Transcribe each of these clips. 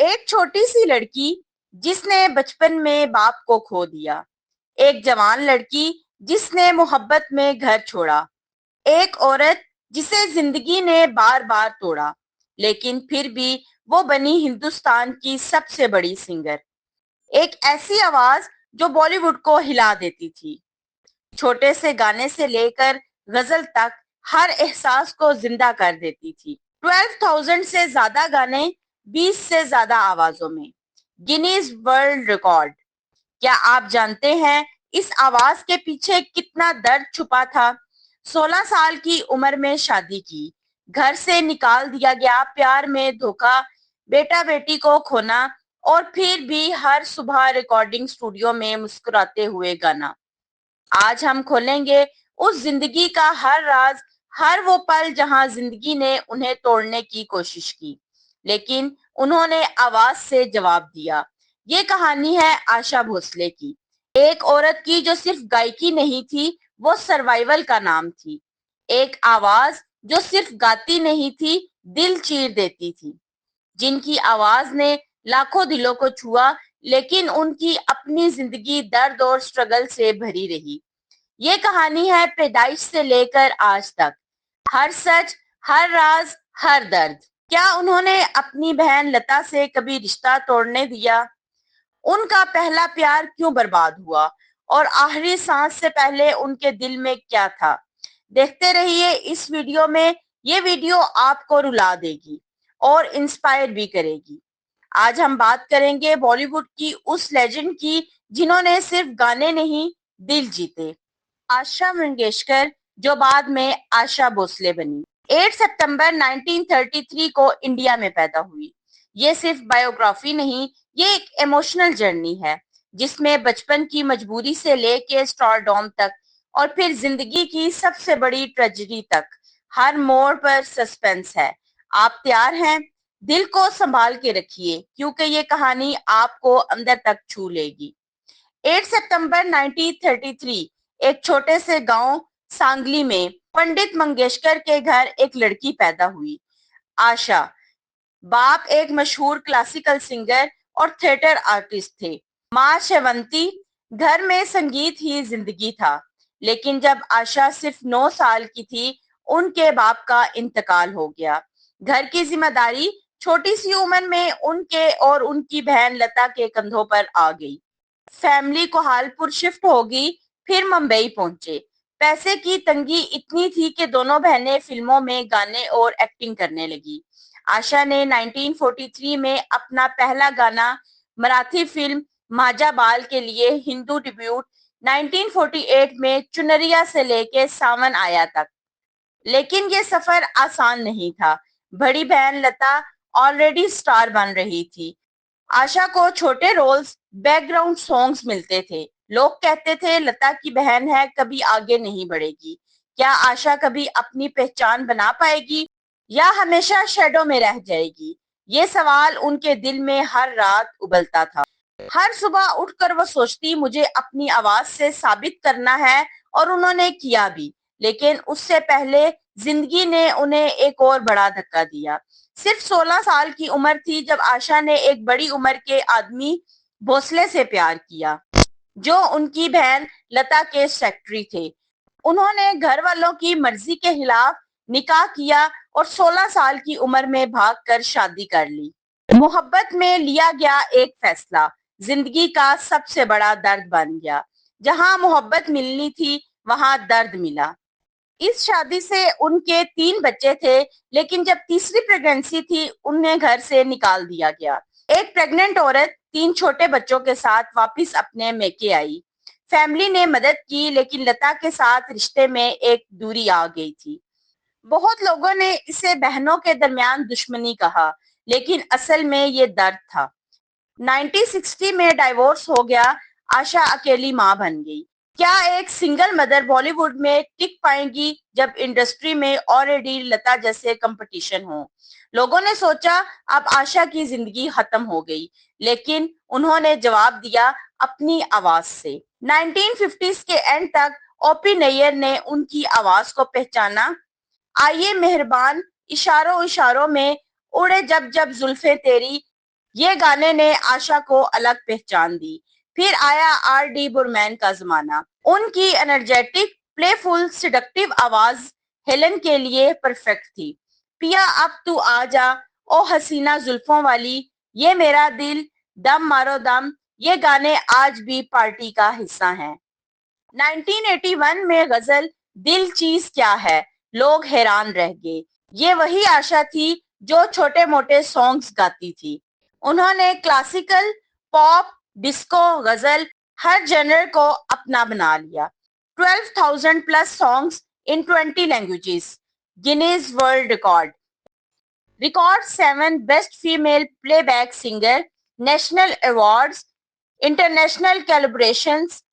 एक छोटी सी लड़की जिसने बचपन में बाप को खो दिया, एक जवान लड़की जिसने मोहब्बत में घर छोड़ा, एक औरत जिसे जिंदगी ने बार बार तोड़ा, लेकिन फिर भी वो बनी हिंदुस्तान की सबसे बड़ी सिंगर। एक ऐसी आवाज जो बॉलीवुड को हिला देती थी। छोटे से गाने से लेकर गजल तक हर एहसास को जिंदा कर देती थी। 12,000 से ज्यादा गाने, 20 से ज्यादा आवाजों में, गिनीज वर्ल्ड रिकॉर्ड। क्या आप जानते हैं इस आवाज के पीछे कितना दर्द छुपा था? 16 साल की उम्र में शादी की, घर से निकाल दिया गया, प्यार में धोखा, बेटा बेटी को खोना, और फिर भी हर सुबह रिकॉर्डिंग स्टूडियो में मुस्कुराते हुए गाना। आज हम खोलेंगे उस जिंदगी का हर राज, हर वो पल जहां जिंदगी ने उन्हें तोड़ने की कोशिश की, लेकिन उन्होंने आवाज से जवाब दिया। ये कहानी है आशा भोसले की, एक औरत की जो सिर्फ गायकी नहीं थी, वो सर्वाइवल का नाम थी। एक आवाज जो सिर्फ गाती नहीं थी, दिल चीर देती थी। जिनकी आवाज ने लाखों दिलों को छुआ, लेकिन उनकी अपनी जिंदगी दर्द और स्ट्रगल से भरी रही। ये कहानी है पैदाइश से लेकर आज तक, हर सच, हर राज, हर दर्द। क्या उन्होंने अपनी बहन लता से कभी रिश्ता तोड़ने दिया? उनका पहला प्यार क्यों बर्बाद हुआ? और आखिरी सांस से पहले उनके दिल में क्या था? देखते रहिए इस वीडियो में। ये वीडियो आपको रुला देगी और इंस्पायर भी करेगी। आज हम बात करेंगे बॉलीवुड की उस लेजेंड की जिन्होंने सिर्फ गाने नहीं, दिल जीते। आशा मंगेशकर, जो बाद में आशा भोसले बनी, 8 सितंबर 1933 को इंडिया में पैदा हुई। ये सिर्फ बायोग्राफी नहीं, ये एक इमोशनल जर्नी है जिसमें बचपन की मजबूरी से लेके स्टारडॉम तक और फिर जिंदगी की सबसे बड़ी ट्रेजेडी तक हर मोड़ पर सस्पेंस है। आप तैयार हैं? दिल को संभाल के रखिए क्योंकि ये कहानी आपको अंदर तक छू लेगी। 8 सितंबर 1933 एक छोटे से गांव सांगली में पंडित मंगेशकर के घर एक लड़की पैदा हुई, आशा। बाप एक मशहूर क्लासिकल सिंगर और थिएटर आर्टिस्ट थे। माँ शेवंती। घर में संगीत ही जिंदगी था। लेकिन जब आशा सिर्फ 9 साल की थी, उनके बाप का इंतकाल हो गया। घर की जिम्मेदारी छोटी सी उम्र में उनके और उनकी बहन लता के कंधों पर आ गई। फैमिली कोहालपुर शिफ्ट होगी, फिर मुंबई पहुंचे। पैसे की तंगी इतनी थी कि दोनों बहनें फिल्मों में गाने और एक्टिंग करने लगी। आशा ने 1943 में अपना पहला गाना मराठी फिल्म माझा बाल के लिए हिंदू डिब्यूट, 1948 में चुनरिया से लेके सावन आया तक। लेकिन ये सफर आसान नहीं था। बड़ी बहन लता ऑलरेडी स्टार बन रही थी। आशा को छोटे रोल्स, बैकग्राउंड सॉन्ग्स मिलते थे। लोग कहते थे लता की बहन है, कभी आगे नहीं बढ़ेगी। क्या आशा कभी अपनी पहचान बना पाएगी या हमेशा शैडो में रह जाएगी? ये सवाल उनके दिल में हर रात उबलता था। हर सुबह उठकर वो सोचती, मुझे अपनी आवाज से साबित करना है, और उन्होंने किया भी। लेकिन उससे पहले जिंदगी ने उन्हें एक और बड़ा धक्का दिया। सिर्फ 16 साल की उम्र थी जब आशा ने एक बड़ी उम्र के आदमी भोसले से प्यार किया, जो उनकी बहन लता के सेक्रेटरी थे। उन्होंने घर वालों की मर्जी के खिलाफ निकाह किया और 16 साल की उम्र में भागकर शादी कर ली। मोहब्बत में लिया गया एक फैसला जिंदगी का सबसे बड़ा दर्द बन गया। जहां मोहब्बत मिलनी थी, वहां दर्द मिला। इस शादी से उनके 3 बच्चे थे, लेकिन जब तीसरी प्रेगनेंसी थी, उन्हें घर से निकाल दिया गया। एक प्रेग्नेंट औरत 3 छोटे बच्चों के साथ वापस अपने मैके आई। फैमिली ने मदद की, लेकिन लता के साथ रिश्ते में एक दूरी आ गई थी। बहुत लोगों ने इसे बहनों के दरमियान दुश्मनी कहा, लेकिन असल में ये दर्द था। 1960 में डाइवोर्स हो गया। आशा अकेली माँ बन गई। क्या एक सिंगल मदर बॉलीवुड में टिक पाएंगी जब इंडस्ट्री में ऑलरेडी लता जैसे कंपटीशन हो? लोगों ने सोचा अब आशा की जिंदगी खत्म हो गई, लेकिन उन्होंने जवाब दिया अपनी आवाज से। 1950s के एंड तक ओपी नैयर ने उनकी आवाज को पहचाना। आइए मेहरबान, इशारों इशारों में, उड़े जब जब जुल्फे तेरी, ये गाने ने आशा को अलग पहचान दी। फिर आया R.D. बुरमैन का जमाना। उनकी एनर्जेटिक, प्लेफुल, सिडक्टिव आवाज हेलन के लिए परफेक्ट थी। पिया अब तू आ जा, ओ हसीना जुल्फों वाली, ये मेरा दिल, दम मारो दम, ये गाने आज भी पार्टी का हिस्सा हैं। 1981 में गजल दिल चीज क्या है, लोग हैरान रह गए। ये वही आशा थी जो छोटे मोटे सॉन्ग्स गाती थी। उन्होंने क्लासिकल, पॉप, डिस्को, गजल हर जनर को अपना बना लिया। 12,000 plus songs in 20 languages, Guinness world record. Record 7 best female playback singer, national awards, international calibrations,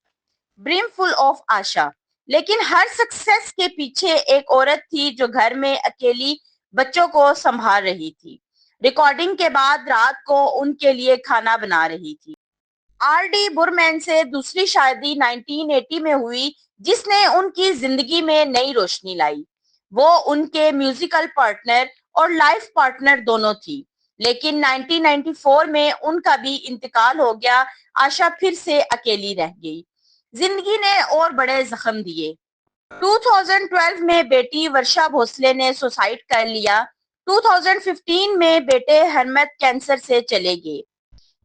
brimful of Asha. लेकिन हर सक्सेस के पीछे एक औरत थी जो घर में अकेली बच्चों को संभाल रही थी, रिकॉर्डिंग के बाद रात को उनके लिए खाना बना रही थी। R.D. बुरमैन से दूसरी शादी 1980 में हुई, जिसने उनकी जिंदगी में नई रोशनी लाई। वो उनके म्यूजिकल पार्टनर और लाइफ पार्टनर दोनों थी। लेकिन 1994 में उनका भी इंतकाल हो गया। आशा फिर से अकेली रह गई। जिंदगी ने और बड़े जख्म दिए। 2012 में बेटी वर्षा भोसले ने सुसाइड कर लिया। 2015 में बेटे हरमत कैंसर से चले गए।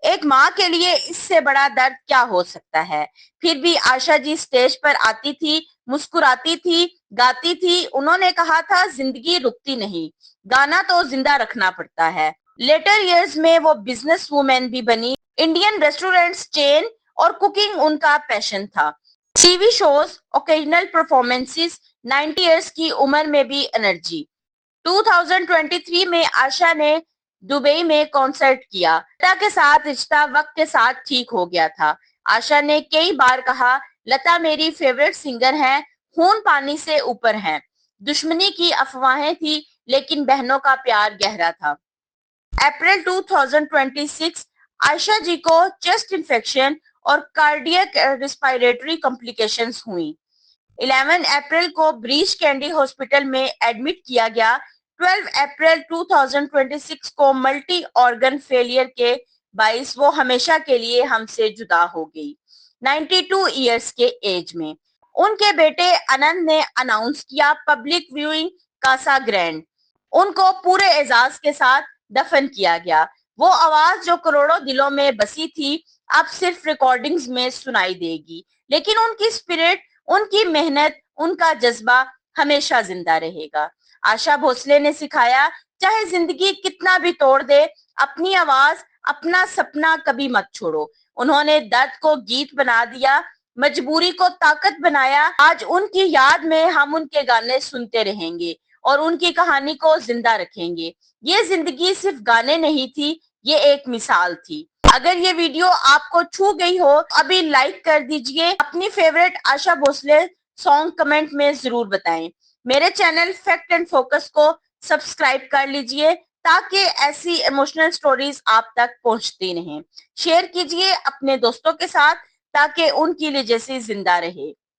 एक माँ के लिए इससे बड़ा दर्द क्या हो सकता है। फिर भी आशा जी स्टेज पर आती थी, मुस्कुराती थी, गाती थी। उन्होंने कहा था, जिंदगी रुकती नहीं, गाना तो जिंदा रखना पड़ता है। लेटर इयर्स में वो बिजनेस वुमेन भी बनी। इंडियन रेस्टोरेंट्स चेन और कुकिंग उनका पैशन था। TV shows, occasional performances, 90 years की उम्र में भी एनर्जी। 2023 में आशा ने दुबई में कॉन्सर्ट किया। लता के साथ रिश्ता वक्त के साथ ठीक हो गया था। आशा ने कई बार कहा, लता मेरी फेवरेट सिंगर है, खून पानी से ऊपर है। दुश्मनी की अफवाहें थी, लेकिन बहनों का प्यार गहरा था। अप्रैल 2026 आयशा जी को चेस्ट इन्फेक्शन और कार्डियक रेस्पिरेटरी कॉम्प्लिकेशंस हुई। 11 अप्रैल को ब्रीच कैंडी हॉस्पिटल में एडमिट किया गया। 12 अप्रैल 2026 को मल्टी ऑर्गन फेलियर के बाइस वो हमेशा के लिए हमसे जुदा हो गई, 92 इयर्स के एज में। उनके बेटे आनंद ने अनाउंस किया, पब्लिक व्यूइंग कासा ग्रैंड। उनको पूरे एजाज के साथ दफन किया गया। वो आवाज जो करोड़ों दिलों में बसी थी, अब सिर्फ रिकॉर्डिंग्स में सुनाई देगी, लेकिन उनकी स्पिरिट, उनकी मेहनत, उनका जज्बा हमेशा जिंदा रहेगा। आशा भोसले ने सिखाया, चाहे जिंदगी कितना भी तोड़ दे, अपनी आवाज, अपना सपना कभी मत छोड़ो। उन्होंने दर्द को गीत बना दिया, मजबूरी को ताकत बनाया। आज उनकी याद में हम उनके गाने सुनते रहेंगे और उनकी कहानी को जिंदा रखेंगे। ये जिंदगी सिर्फ गाने नहीं थी, ये एक मिसाल थी। अगर ये वीडियो आपको छू गई हो, अभी लाइक कर दीजिए। अपनी favourite Asha Bhosle song comment में जरूर बताएं। मेरे चैनल फैक्ट एंड फोकस को सब्सक्राइब कर लीजिए, ताकि ऐसी इमोशनल स्टोरीज आप तक पहुंचती रहें। शेयर कीजिए अपने दोस्तों के साथ, ताकि उनकी लेगेसी जिंदा रहे।